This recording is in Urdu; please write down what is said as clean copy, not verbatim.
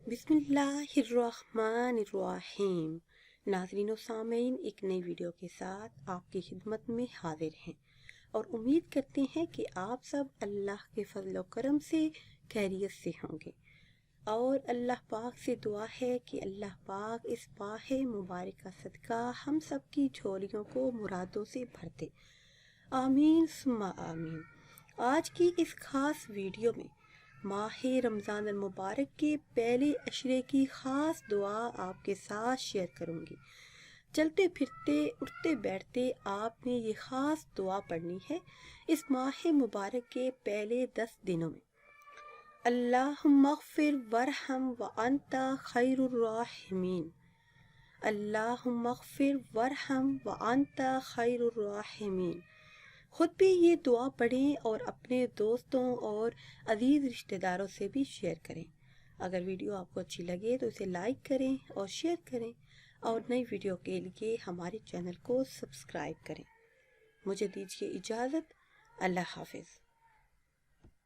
بسم اللہ الرحمن الرحیم۔ ناظرین و سامعین، ایک نئی ویڈیو کے ساتھ آپ کی خدمت میں حاضر ہیں اور امید کرتے ہیں کہ آپ سب اللہ کے فضل و کرم سے خیریت سے ہوں گے، اور اللہ پاک سے دعا ہے کہ اللہ پاک اس ماہ مبارک کا صدقہ ہم سب کی جھولیوں کو مرادوں سے بھر دے، آمین ثم آمین۔ آج کی اس خاص ویڈیو میں ماہ رمضان المبارک کے پہلے عشرے کی خاص دعا آپ کے ساتھ شیئر کروں گی۔ چلتے پھرتے اٹھتے بیٹھتے آپ نے یہ خاص دعا پڑھنی ہے اس ماہ مبارک کے پہلے 10 دنوں میں۔ اللہم اغفر ورحم وانت خیر الراحمین، اللہم اغفر ورحم وانت خیر الراحمین۔ خود بھی یہ دعا پڑھیں اور اپنے دوستوں اور عزیز رشتہ داروں سے بھی شیئر کریں۔ اگر ویڈیو آپ کو اچھی لگے تو اسے لائک کریں اور شیئر کریں، اور نئی ویڈیو کے لیے ہمارے چینل کو سبسکرائب کریں۔ مجھے دیجیے اجازت، اللہ حافظ۔